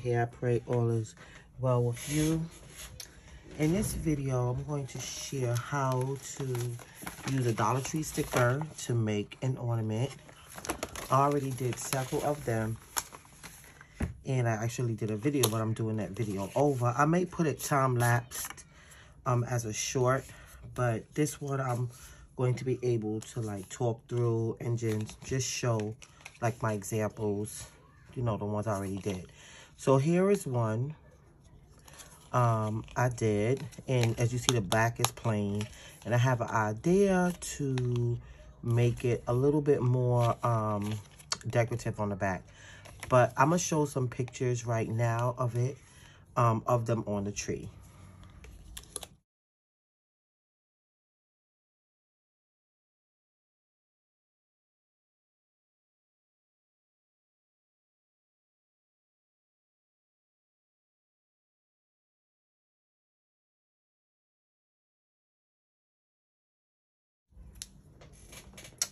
here. I pray all is well with you. In this video, I'm going to share how to use a Dollar Tree sticker to make an ornament. I already did several of them, and I actually did a video, but I'm doing that video over. I may put it time-lapsed as a short, but this one I'm going to be able to like talk through and just show like my examples, you know, the ones I already did. So here is one I did, and as you see, the back is plain, and I have an idea to make it a little bit more decorative on the back, but I'm gonna show some pictures right now of it, of them on the tree.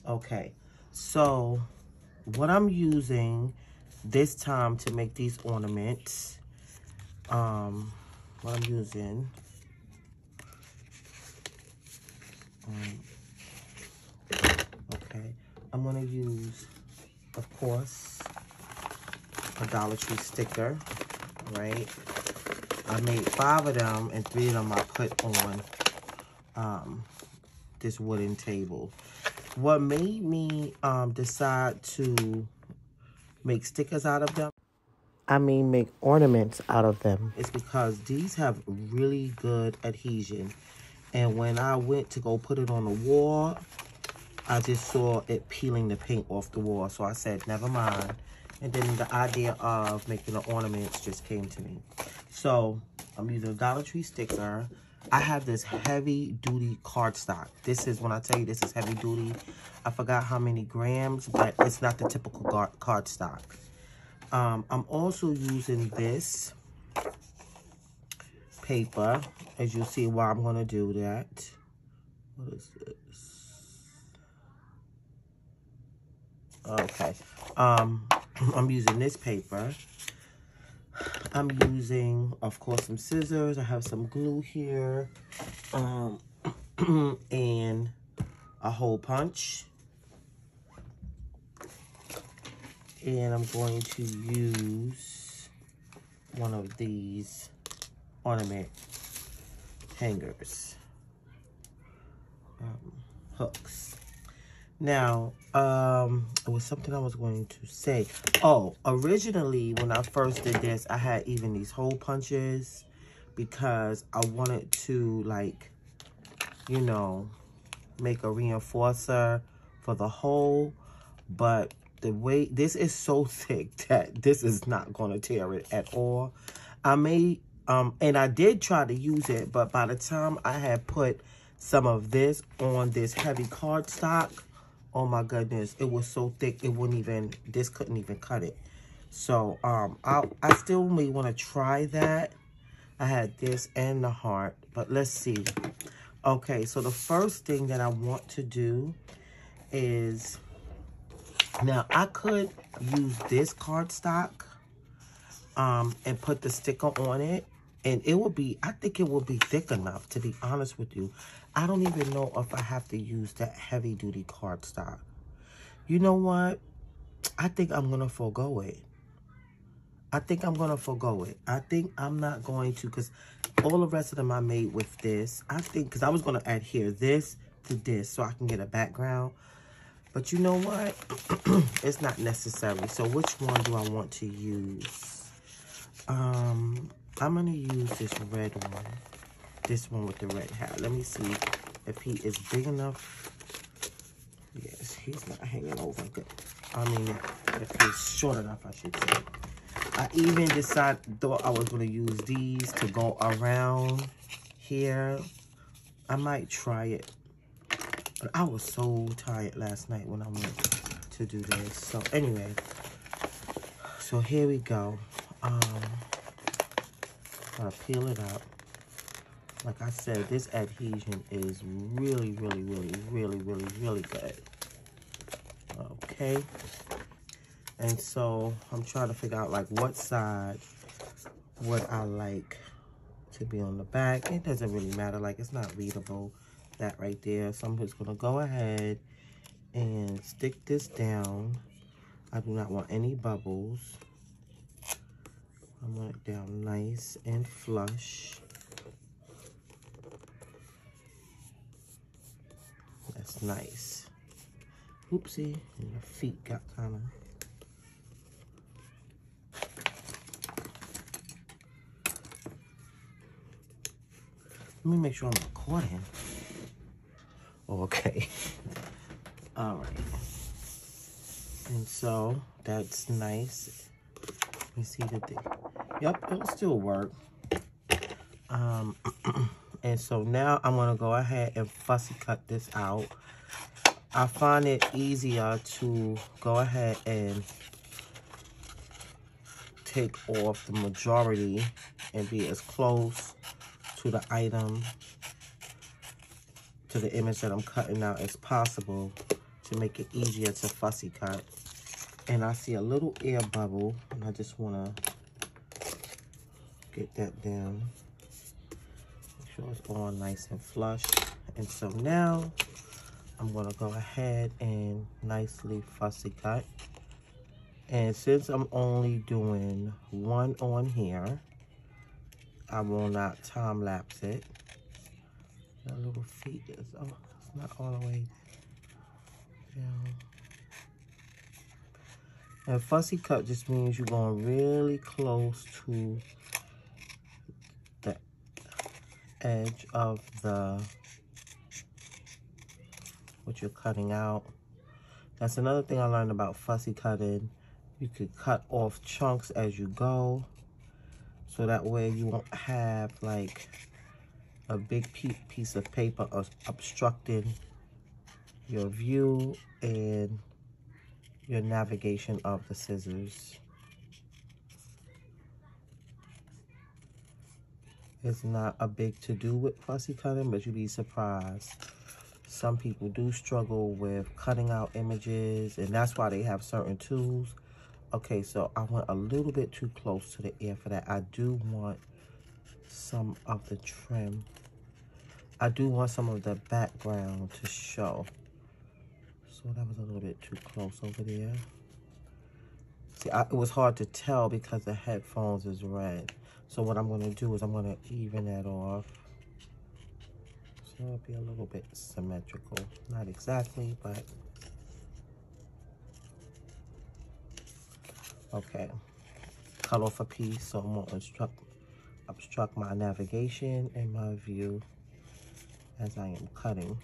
Okay, so what I'm using this time to make these ornaments, what I'm using, okay, I'm gonna use, of course, a Dollar Tree sticker, right? I made 5 of them, and 3 of them I put on this wooden table. What made me decide to make stickers out of them, make ornaments out of them, is because these have really good adhesion. And when I went to go put it on the wall, I just saw it peeling the paint off the wall. So I said, never mind. And then the idea of making the ornaments just came to me. So I'm using a Dollar Tree sticker. I have this heavy duty cardstock. This is, when I tell you this is heavy duty, I forgot how many grams, but it's not the typical cardstock. I'm also using this paper, as you'll see why I'm gonna do that. What is this? Okay, I'm using this paper. I'm using, of course, some scissors. I have some glue here, and a hole punch. And I'm going to use one of these ornament hangers, hooks. Now, it was something I was going to say. Oh, originally, when I first did this, I had even these hole punches because I wanted to, like, you know, make a reinforcer for the hole. But the way, this is so thick that this is not going to tear it at all. I made, and I did try to use it, but by the time I had put some of this on this heavy cardstock, oh my goodness, it was so thick, it wouldn't even, this couldn't even cut it. So, I still may want to try that. I had this and the heart, but let's see. Okay, so the first thing that I want to do is, now I could use this cardstock, and put the sticker on it, and it will be, I think it will be thick enough, to be honest with you. I don't even know if I have to use that heavy duty cardstock. You know what? I think I'm going to forego it. I think I'm not going to, because all the rest of them I made with this. I think, because I was going to adhere this to this so I can get a background. But you know what? It's not necessary. So which one do I want to use? I'm going to use this red one. This one with the red hat. Let me see if he is big enough. Yes, he's not hanging over good. I mean, if he's short enough, I should say. I even thought I was going to use these to go around here. I might try it. But I was so tired last night when I went to do this. So anyway, so here we go. I'm gonna peel it up. Like I said, this adhesion is really, really, really, really, really, really good. Okay. And so I'm trying to figure out like what side what I like to be on the back. It doesn't really matter, like it's not readable, that right there. So I'm just gonna go ahead and stick this down. I do not want any bubbles. I want it down nice and flush. That's nice. Oopsie, and your feet got kind of... Let me make sure I'm recording. Okay. All right. And so that's nice. Let me see the thing. Yep, it'll still work. And so now I'm gonna go ahead and fussy cut this out. I find it easier to go ahead and take off the majority and be as close to the item, to the image that I'm cutting out as possible to make it easier to fussy cut. And I see a little air bubble, and I just want to get that down. Make sure it's all nice and flush. And so now I'm going to go ahead and nicely fussy cut. And since I'm only doing one on here, I will not time lapse it. That little feet is, oh, it's not all the way down. And fussy cut just means you're going really close to the edge of the, what you're cutting out. That's another thing I learned about fussy cutting. You could cut off chunks as you go, so that way you won't have like a big piece of paper obstructing your view and your navigation of the scissors. It's not a big to-do with fussy cutting, but you'd be surprised. Some people do struggle with cutting out images, and that's why they have certain tools. Okay, so I went a little bit too close to the ear for that. I do want some of the trim. I do want some of the background to show. So that was a little bit too close over there. See, it was hard to tell because the headphones is red. So what I'm going to do is I'm going to even that off. So it'll be a little bit symmetrical. Not exactly, but... Okay. Cut off a piece so it won't obstruct my navigation and my view as I am cutting.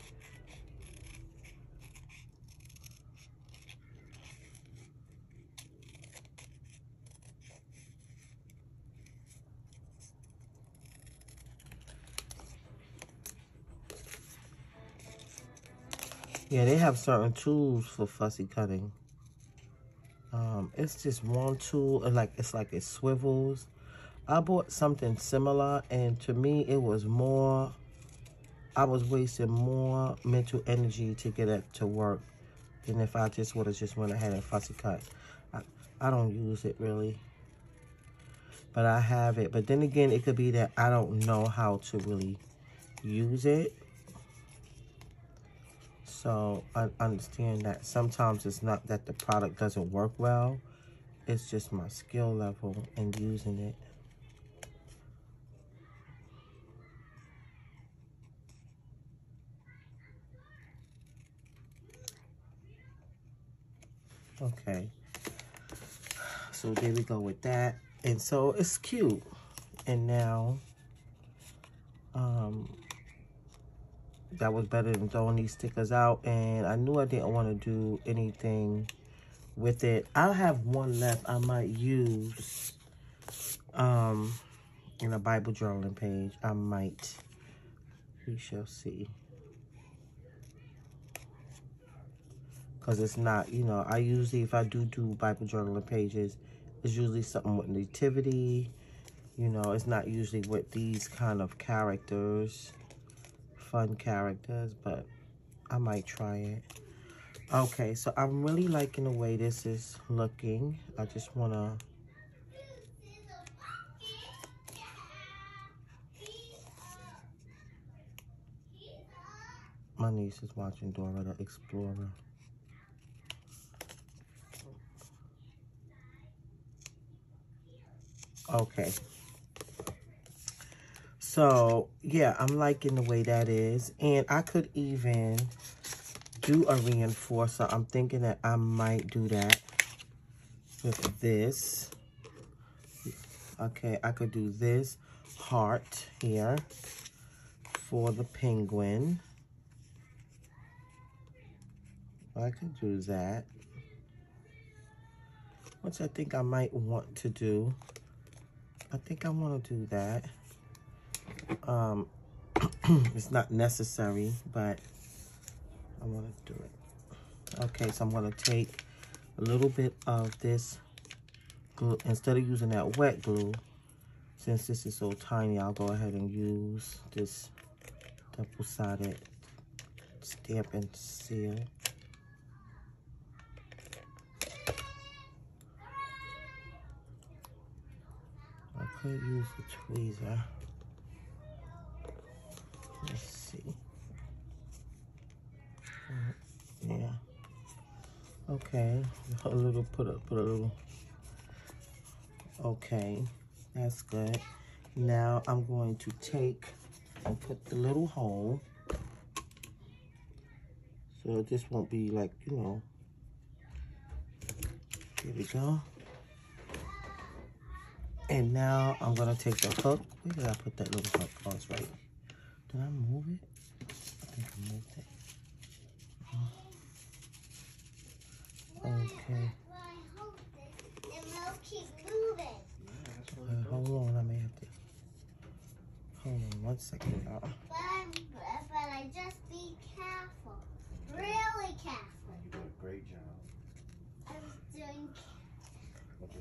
Yeah, they have certain tools for fussy cutting. It's just one tool, and it's like it swivels. I bought something similar, and to me, it was more, I was wasting more mental energy to get it to work than if I just would have just went ahead and fussy cut. I don't use it really, but I have it. But then again, it could be that I don't know how to really use it. So I understand that sometimes it's not that the product doesn't work well. It's just my skill level in using it. Okay. So there we go with that. And so it's cute. And now, that was better than throwing these stickers out. And I knew I didn't want to do anything with it. I'll have one left I might use in a Bible journaling page. I might. We shall see. Because it's not, you know, I usually, if I do Bible journaling pages, it's usually something with nativity. You know, it's not usually with these kind of characters, fun characters, but I might try it. Okay, so I'm really liking the way this is looking. I just want to My niece is watching Dora the Explorer. Okay. So, yeah, I'm liking the way that is. And I could even do a reinforcer. I'm thinking that I might do that with this. Okay, I could do this heart here for the penguin. I could do that, which I think I might want to do. I think I want to do that. It's not necessary, but I want to do it. Okay, so I'm going to take a little bit of this glue. Instead of using that wet glue, since this is so tiny, I'll go ahead and use this double-sided stamp and seal. I could use the tweezer. Let's see. Yeah. Okay. Put a little. Okay. That's good. Now I'm going to take and put the little hole. So this won't be like, you know. Here we go. And now I'm going to take the hook. Where did I put that little hook? Oh, it's right. Did I move it? I think I moved it. Okay. Hold on, I may have to. Hold on 1 second, y'all. But I just be careful. Really careful. You did a great job. I was doing.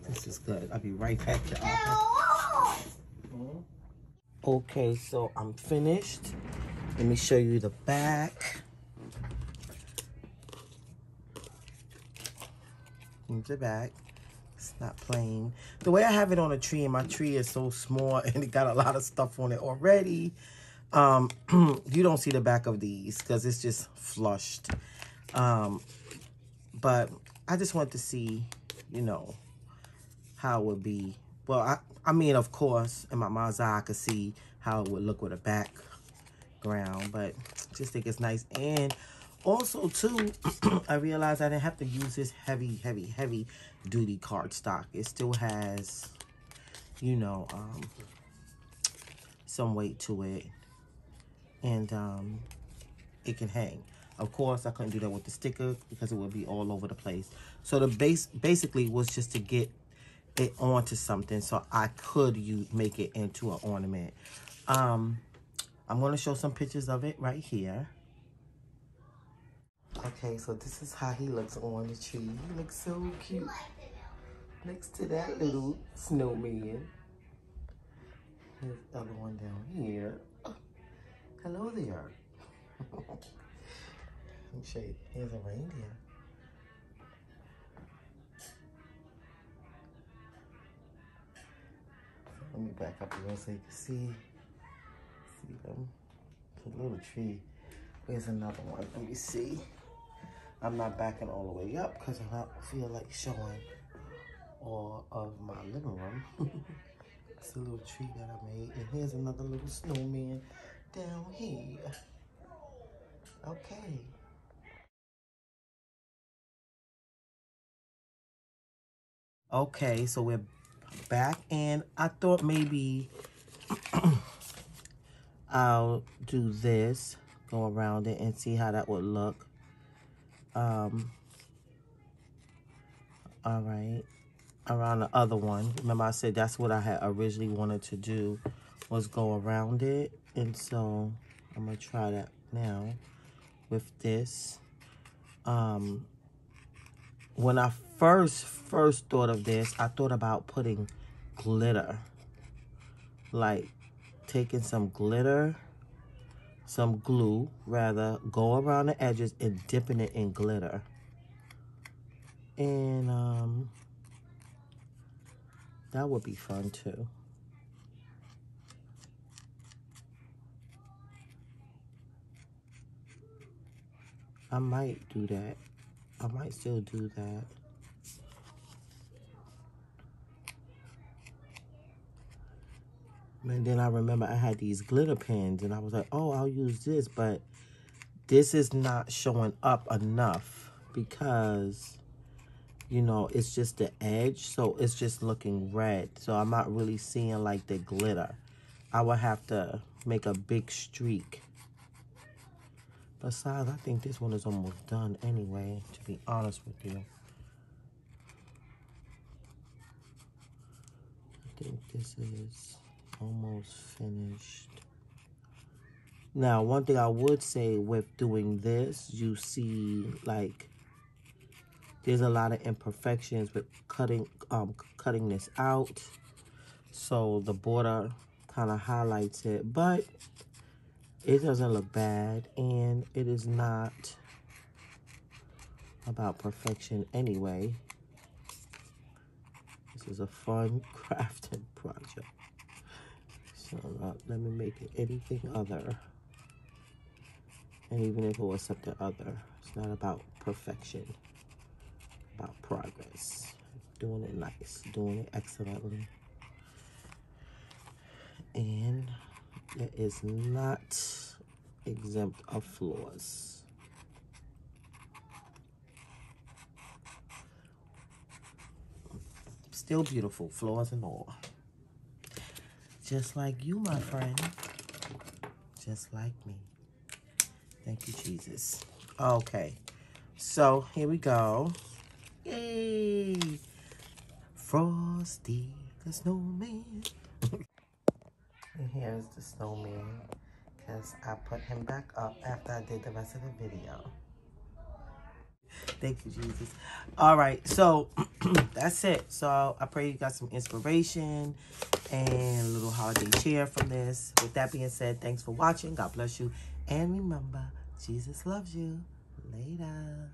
This is good. I'll be right back, y'all. Okay, so I'm finished. Let me show you the back. Here's the back. It's not plain. The way I have it on a tree, and my tree is so small and it got a lot of stuff on it already. You don't see the back of these because it's just flushed. But I just want to see, you know, how it would be. Well, I mean, of course, in my mind's eye, I could see how it would look with a background, but just think it's nice. And also, too, I realized I didn't have to use this heavy duty cardstock. It still has, you know, some weight to it. And it can hang. Of course, I couldn't do that with the sticker because it would be all over the place. So the base basically was just to get it onto something so I could make it into an ornament. I'm going to show some pictures of it right here. Okay, so this is how he looks on the tree. He looks so cute next to that little snowman. Here's the other one down here. Hello there. Let me show you. Here's a reindeer. Let me back up a little so you can see them. It's a little tree. Here's another one. Let me see. I'm not backing all the way up because I don't feel like showing all of my living room. It's a little tree that I made. And here's another little snowman down here. Okay. Okay, so we're back, and I thought maybe I'll do this, go around it and see how that would look. All right, around the other one. Remember I said that's what I had originally wanted to do, was go around it. And so I'm gonna try that now with this. When I first thought of this, I thought about putting glitter, like taking some glitter, some glue rather, go around the edges and dipping it in glitter. And that would be fun too. I might do that. I might still do that. And then I remember I had these glitter pens and I was like, oh, I'll use this, but this is not showing up enough because, you know, it's just the edge, so it's just looking red. So I'm not really seeing like the glitter. I would have to make a big streak. Besides, I think this one is almost done anyway, to be honest with you. I think this is almost finished. Now, one thing I would say with doing this, you see like there's a lot of imperfections with cutting this out. So the border kind of highlights it, but it doesn't look bad, and it is not about perfection anyway. This is a fun crafting project. So let me make it anything other. And even if it was something other, it's not about perfection, about progress. Doing it nice, doing it excellently. And it is not exempt of flaws. Still beautiful, flaws and all. Just like you, my friend. Just like me. Thank you, Jesus. Okay, so here we go. Yay! Frosty the Snowman. And here's the snowman, because I put him back up after I did the rest of the video. Thank you, Jesus. All right, so that's it. So I pray you got some inspiration and a little holiday cheer from this. With that being said, thanks for watching. God bless you. And remember, Jesus loves you. Later.